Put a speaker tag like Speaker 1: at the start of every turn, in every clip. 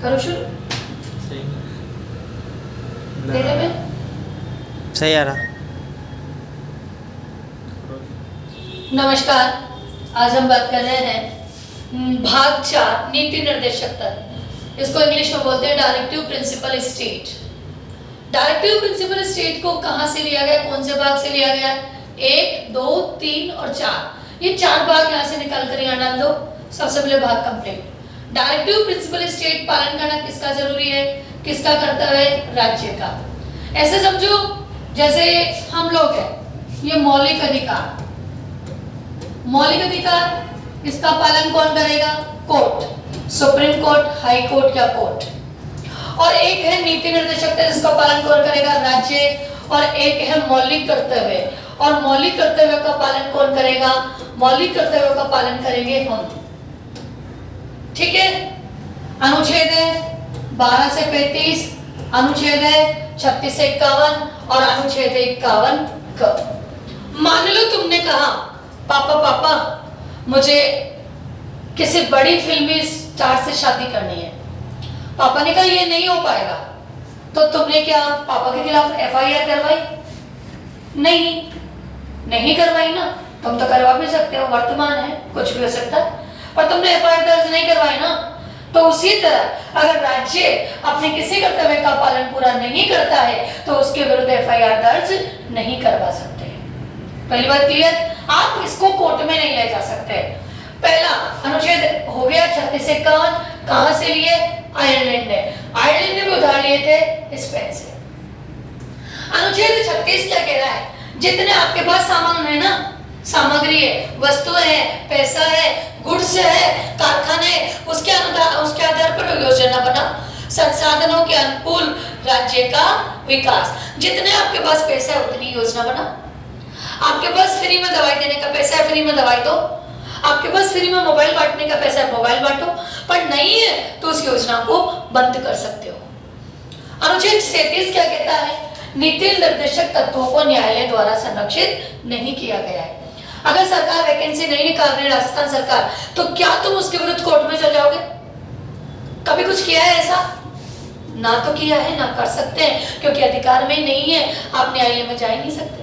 Speaker 1: करो शुरू। तेरे में
Speaker 2: सही आ रहा।
Speaker 1: नमस्कार, आज हम बात कर रहे हैं भाग 4 नीति निर्देशक तत्व। इसको इंग्लिश में बोलते हैं directive principle state. Directive principle state को कहां से लिया गया, कौन से भाग से लिया गया? 1, 2, 3 और 4। ये 4 भाग यहां से निकाल कर यहां डाल दो। सबसे पहले भाग कंप्लीट। डायरेक्टिव प्रिंसिपल स्टेट पालन करना किसका जरूरी है, किसका कर्तव्य है? राज्य का। ऐसे समझो जैसे हम लोग हैं, ये मौलिक अधिकार। मौलिक अधिकार इसका पालन कौन करेगा? Court, supreme court, high court या कोर्ट। और एक है नीति निर्देशक जिसका पालन कौन करेगा? राज्य। और एक है मौलिक कर्तव्य, और मौलिक कर्तव्य का पालन कौन करेगा? मौलिक कर्तव्यों का पालन करेंगे हम। ठीक है। अनुच्छेद है 12 से 35, अनुच्छेद है 36 से 51 और अनुच्छेद है 51 क। मान लो तुमने कहा पापा मुझे किसी बड़ी फिल्मी स्टार से शादी करनी है। पापा ने कहा ये नहीं हो पाएगा, तो तुमने क्या पापा के खिलाफ FIR करवाई? नहीं करवाई ना। तुम तो करवा भी सकते हो, वर्तमान है, कुछ भी हो सकता है, पर तुमने FIR दर्ज नहीं करवाई ना। तो उसी तरह अगर राज्य अपने किसी कर्तव्य का पालन पूरा नहीं करता है तो उसके विरुद्ध FIR दर्ज नहीं करवा सकते। पहली बात क्लियर? आप इसको कोर्ट में नहीं ले जा सकते। पहला अनुच्छेद हो गया 36 से 51। कहां से लिए? आयरलैंड ने भी उधार लिए थे स्पेन से। अनुच्छेद 36 क्या कह रहा है? जितने आपके पास सामान है ना, सामग्री है, वस्तुएं है, पैसा है, गुड्स है, कारखाने, उसके आधार पर योजना बनाओ। संसाधनों के अनुकूल राज्य का विकास। जितने आपके पास पैसा है उतनी योजना बनाओ। आपके पास फ्री में दवाई देने का पैसा है, फ्री में दवाई दो। आपके पास फ्री में मोबाइल बांटने का पैसा है, मोबाइल बांटो। पर नहीं है तो उस योजना को बंद कर सकते हो। अनुच्छेद 37 क्या कहता है? नीति निर्देशक तत्वों को न्यायालय द्वारा संरक्षित नहीं किया गया है। अगर सरकार वैकेंसी नहीं निकाल रही, राजस्थान सरकार, तो क्या तुम उसके विरुद्ध कोर्ट में चल जाओगे? कभी कुछ किया है ऐसा? ना तो किया है, ना कर सकते हैं, क्योंकि अधिकार में ही नहीं है। आप न्यायालय में जा ही नहीं सकते।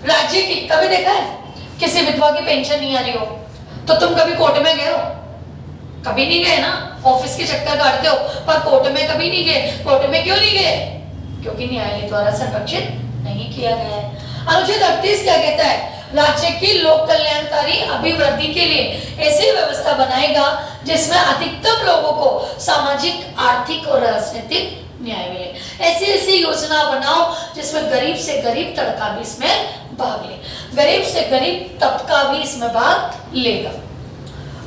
Speaker 1: राज्य की कभी देखा है किसी विधवा की पेंशन नहीं आ रही हो तो तुम कभी कोर्ट में गए हो? कभी नहीं गए ना। ऑफिस के चक्कर काटते हो, पर कोर्ट में कभी नहीं गए। कोर्ट में क्यों नहीं गए? क्योंकि न्यायालय द्वारा संरक्षित नहीं किया गया है। अनुच्छेद 38 क्या कहता है? राज्य की लोक कल्याणकारी अभिवृद्धि के लिए ऐसी व्यवस्था बनाएगा जिसमें अधिकतम लोगों को सामाजिक, आर्थिक और राजनीतिक न्याय मिले। ऐसी योजना बनाओ जिसमें गरीब से गरीब तबका भी इसमें भाग ले, गरीब से गरीब तबका भी इसमें भाग लेगा।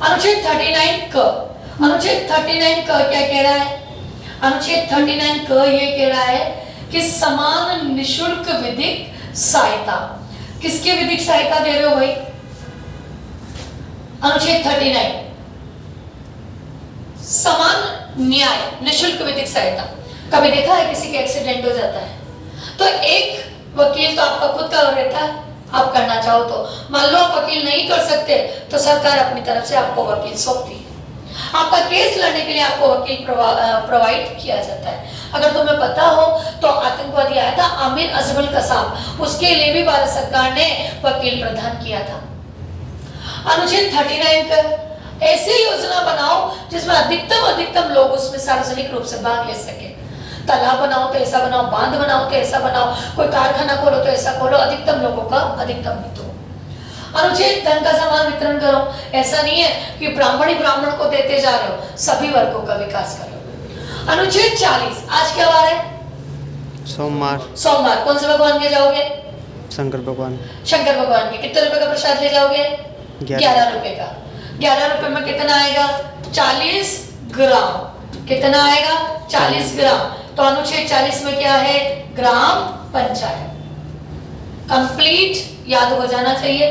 Speaker 1: अनुच्छेद 39 क। अनुच्छेद 39 क क्या कह रहा है? अनुच्छेद 39 क ये कह रहा है कि समान निशुल्क विधिक सहायता। किसकी विधिक सहायता दे रहे हो भाई? अनुच्छेद 39 समान न्याय, निशुल्क विधिक सहायता। कभी देखा है किसी के एक्सीडेंट हो जाता है तो एक वकील तो आपका खुद का रहता है, आप करना चाहो तो। मान लो आप वकील नहीं कर सकते तो सरकार अपनी तरफ से आपको वकील सौंपती है। आपका केस लड़ने के लिए आपको वकील प्रोवाइड किया जाता है। अगर तुम्हें पता हो तो आतंकवादी आया था आमिर अजमल कसाब, उसके लिए भी भारत सरकार ने वकील प्रदान किया था। अनुच्छेद 39 का ऐसी योजना बनाओ जिसमें अधिकतम लोग उसमें सार्वजनिक रूप से भाग ले सके। तालाब बनाओ तो ऐसा बनाओ, बांध बनाओ तो ऐसा बनाओ, कोई कारखाना खोलो तो ऐसा खोलो, अधिकतम लोगों का अधिकतम हित हो। अनुच्छेद धन का समान वितरण करो। ऐसा नहीं है कि ब्राह्मण ही ब्राह्मण को देते जा रहे हो, सभी वर्गों का विकास करो। अनुच्छेद 40 आज क्या वार है? सोमवार। कौन से भगवान के जाओगे?
Speaker 2: शंकर भगवान
Speaker 1: के। कितने रुपए का प्रसाद ले जाओगे? 11 रुपए का। 11 रुपए में कितना आएगा? 40 ग्राम। कितना आएगा? 40 ग्राम। तो अनुच्छेद 40 में क्या है? ग्राम पंचायत। कंप्लीट याद हो जाना चाहिए।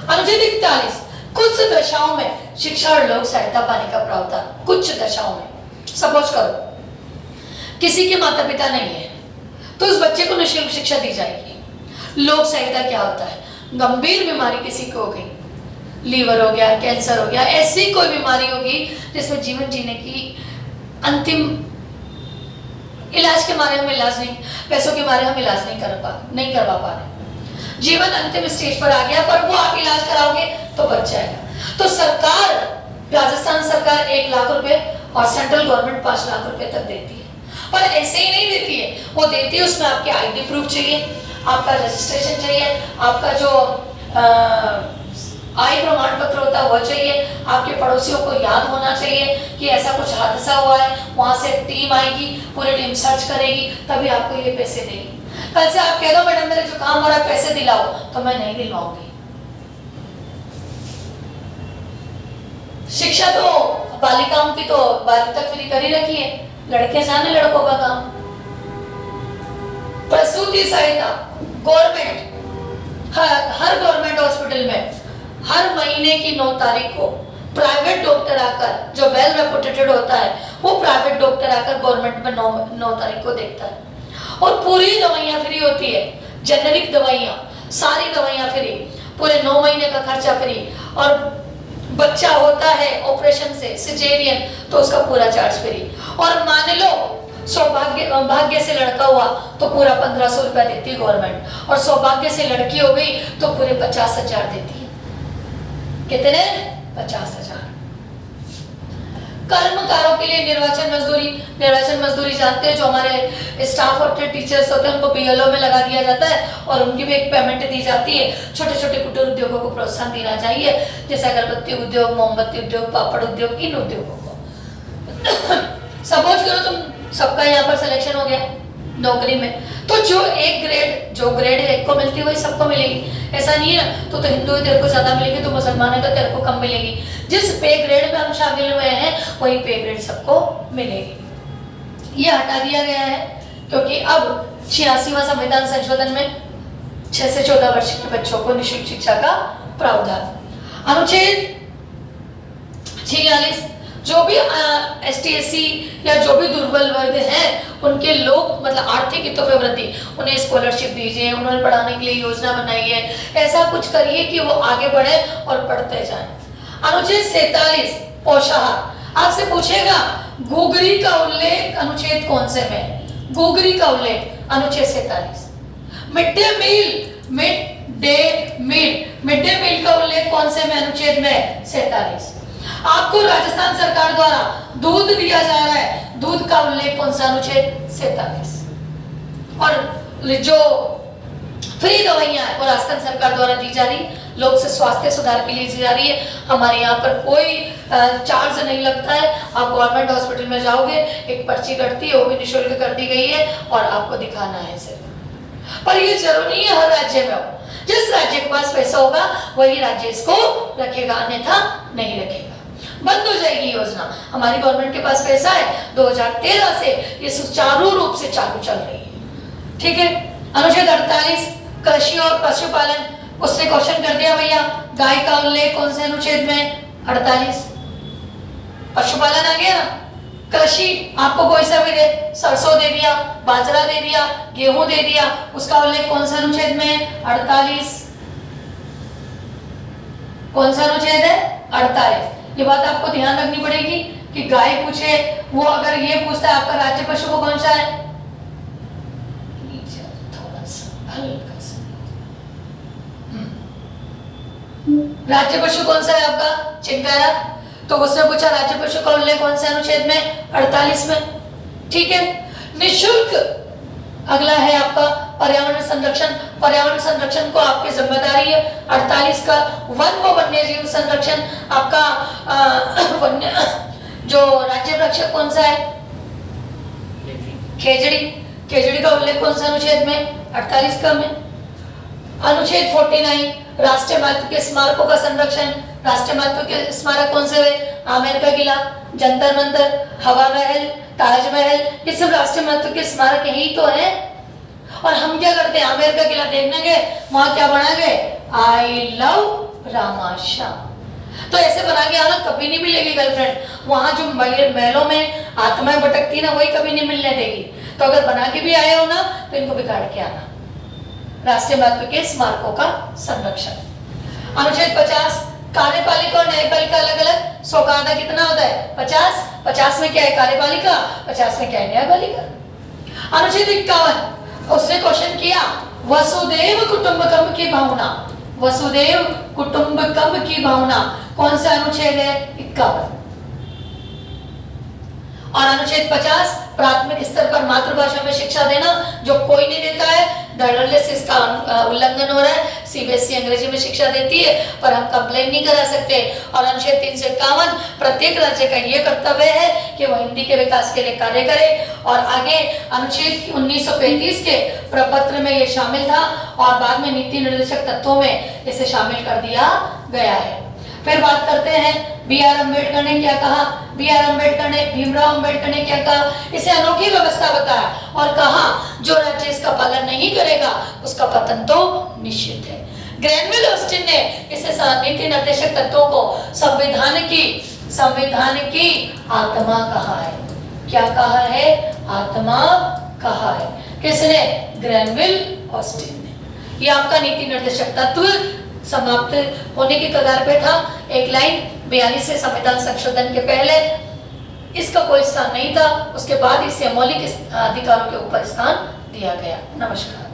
Speaker 1: अनुच्छेद 41 कुछ दशाओं में शिक्षा और लोक सहायता पाने का प्रावधान। कुछ दशाओं में, सपोज करो किसी के माता पिता नहीं है तो उस बच्चे को निःशुल्क शिक्षा दी जाएगी। लोक सहायता क्या होता है? गंभीर बीमारी किसी को हो गई, लीवर हो गया, कैंसर हो गया, ऐसी कोई बीमारी होगी जिसमें जीवन जीने की अंतिम इलाज के मारे हम इलाज नहीं, पैसों के मारे हम इलाज नहीं करवा पा रहे, जीवन अंतिम स्टेज पर आ गया, पर वो आप इलाज कराओगे तो बच जाएगा। तो सरकार, राजस्थान सरकार 1 लाख रुपए और सेंट्रल गवर्नमेंट 5 लाख रुपए तक देती है, पर ऐसे ही नहीं देती है, वो देती है उसमें आपके आईडी प्रूफ चाहिए, आपका रजिस्ट्रेशन चाहिए, आपका जो आय प्रमाण पत्र होता है वो चाहिए, आपके पड़ोसियों को याद होना चाहिए कि ऐसा कुछ हादसा हुआ है, वहां से टीम आएगी, पूरी टीम सर्च करेगी, तभी आपको ये पैसे देगी। कल से आप कह दो मैडम मेरे जुकाम हो रहा है पैसे दिलाओ, तो मैं नहीं दिलवाऊंगी। शिक्षा तो बालिकाओं की तो 12वीं तक फ्री कर ही रखी है, लड़के जाने लड़कों का काम। प्रसूति सहायता गवर्नमेंट, हर गवर्नमेंट हॉस्पिटल में हर महीने की 9 तारीख को प्राइवेट डॉक्टर आकर, जो वेल रेपुटेटेड होता है, वो प्राइवेट डॉक्टर आकर गवर्नमेंट में 9 तारीख को देखता है, और पूरी दवाइयां फ्री होती है, जेनेरिक दवाइयां, सारी दवाइयां फ्री, पूरे 9 महीने का खर्चा फ्री, और बच्चा होता है ऑपरेशन से सिजेरियन तो उसका पूरा चार्ज फ्री, और मान लो भाग्य से लड़का हुआ तो पूरा 1500 रुपया देती है गवर्नमेंट, और सौभाग्य से लड़की हो गई तो पूरे 50,000 देती है। कितने? 50,000। कर्मकारों के लिए निर्वाचन मजदूरी जानते हैं, जो हमारे स्टाफ और टीचर्स होते हैं उनको बीएलओ में लगा दिया जाता है, और उनकी भी एक पेमेंट दी जाती है। छोटे छोटे कुटीर उद्योगों को प्रोत्साहन देना चाहिए, जैसे अगरबत्ती उद्योग, मोमबत्ती उद्योग, पापड़ उद्योग, इन उद्योगों को। सपोज करो तुम सबका यहाँ पर सिलेक्शन हो गया नौकरी में, तो जो ग्रेड है एक को मिलती है वही सबको मिलेगी। ऐसा नहीं है ना तो हिंदू है तेरे को ज्यादा मिलेगी, तो मुसलमान है तो तेरे को कम मिलेगी। जिस पे ग्रेड में हम शामिल हुए हैं वही पे ग्रेड सबको मिलेगी। ये हटा दिया गया है क्योंकि अब 86वां संविधान संशोधन में 6 से 14 वर्ष के बच्चों को निःशुल्क शिक्षा का प्रावधान। अनुच्छेद 46, जो भी ST/SC या जो भी दुर्बल वर्ग है उनके लोग मतलब आर्थिक हितों पे वृद्धि, उन्हें स्कॉलरशिप दीजिए, उन्हें पढ़ाने के लिए योजना बनाइए, ऐसा कुछ करिए कि वो आगे बढ़े और पढ़ते जाएं। अनुच्छेद 47 पोषाहार, आपसे पूछेगा घुघरी का उल्लेख अनुच्छेद कौन से में? घुघरी का उल्लेख अनुच्छेद 47। मिड डे मील का उल्लेख कौन से में? अनुच्छेद में 47। आपको राजस्थान सरकार द्वारा दूध दिया जा रहा है, दूध का उल्लेख कौन सा? अनुच्छेद 47। और जो फ्री दवाइयां है वो राजस्थान सरकार द्वारा दी जा रही, लोग से स्वास्थ्य सुधार के लिए दी जा रही है। हमारे यहाँ पर कोई चार्ज नहीं लगता है। आप गवर्नमेंट हॉस्पिटल में जाओगे, एक पर्ची कटती है, वो भी निःशुल्क कर दी गई है, और आपको दिखाना है सिर्फ। पर ये जरूरी नहीं है हर राज्य में हो, जिस राज्य के पास पैसा होगा वही राज्य इसको रखेगा, अन्यथा नहीं रखेगा। बंद हो जाएगी योजना। हमारी गवर्नमेंट के पास पैसा है, 2013 से ये सुचारू रूप से चालू चल रही है। ठीक है। अनुच्छेद 48 कृषि और पशुपालन, उसने क्वेश्चन कर दिया भैया, गाय का उल्लेख कौन से अनुच्छेद में? 48। पशुपालन आ गया ना। कृषि आपको कोई सा भी दे, सरसों दे दिया, बाजरा दे दिया, गेहूं दे दिया, उसका उल्लेख कौन सा अनुच्छेद में? 48। कौन सा अनुच्छेद है? 48। ये बात आपको ध्यान रखनी पड़ेगी कि गाय पूछे, वो अगर ये पूछता है आपका राज्य पशु वो कौन सा है? थोड़ा सा हल्का सा राज्य पशु कौन सा है आपका? चिंकारा। तो उसने पूछा राज्य पशु का उल्लेख कौन से अनुच्छेद में? 48 में। ठीक है। निःशुल्क अगला है आपका पर्यावरण संरक्षण। पर्यावरण संरक्षण को आपकी जिम्मेदारी है 48 का। वन व वन्य जीव संरक्षण आपका वन्य जो राज्य रक्षक कौन सा है? खेजड़ी। खेजड़ी का उल्लेख कौन सा अनुच्छेद में? 48 का में। अनुच्छेद 49 राष्ट्रीय महत्व के स्मारकों का संरक्षण। राष्ट्रीय महत्व के स्मारक कौन से है? आमेर का किला, जंतर मंतर, हवा महल, ताजमहल, ये सब राष्ट्रीय महत्व के स्मारक यही तो है। और हम क्या करते हैं? आमेर का किला देखने गए, वहां क्या बना गए? I love Ramasha. तो ऐसे बना के आना, कभी नहीं मिलेगी गर्लफ्रेंड। वहां जो महलों में आत्माएं भटकती ना, वही कभी नहीं मिलने देगी। तो अगर बना के भी आए हो ना, तो इनको बिगाड़ के आना। राष्ट्रीय महत्व के स्मारकों का संरक्षण। अनुच्छेद 50 कार्यपालिका और न्यायपालिका अलग अलग, 100 का आधा कितना होता है 50, 50 में क्या है कार्यपालिका, 50 में क्या है न्यायपालिका। अनुच्छेद 51 उसने क्वेश्चन किया वसुदेव कुटुंबकम की भावना, वसुदेव कुटुंबकम की भावना कौन सा अनुच्छेद है 51। और अनुच्छेद 50 प्राथमिक स्तर पर मातृभाषा में शिक्षा देना, जो कोई नहीं देता है, धड़ल्ले से इसका उल्लंघन हो रहा है। सीबीएसई अंग्रेजी में शिक्षा देती है पर हम कंप्लेन नहीं करा सकते। और अनुच्छेद 351 प्रत्येक राज्य का ये कर्तव्य है कि वह हिंदी के विकास के लिए कार्य करे। और आगे अनुच्छेद 1935 के प्रपत्र में ये शामिल था और बाद में नीति निर्देशक तत्वों में इसे शामिल कर दिया गया है। फिर बात करते हैं बी आर अम्बेडकर ने क्या कहा। बी आर अम्बेडकर ने, भीमराव अम्बेडकर ने क्या कहा, इसे अनोखी व्यवस्था बताया और कहा जो राज्य इसका पालन नहीं करेगा उसका पतन तो निश्चित है। ग्रैनविल ऑस्टिन ने इसे नीति निर्देशक तत्वों को संविधान की आत्मा कहा है। क्या कहा है, आत्मा कहा है। किसने, ग्रैनविल ऑस्टिन ने। ये आपका नीति निर्देशक तत्व समाप्त होने की कगार पे था। एक लाइन 42 संविधान संशोधन के पहले इसका कोई स्थान नहीं था, उसके बाद इसे मौलिक अधिकारों के ऊपर स्थान दिया गया। नमस्कार।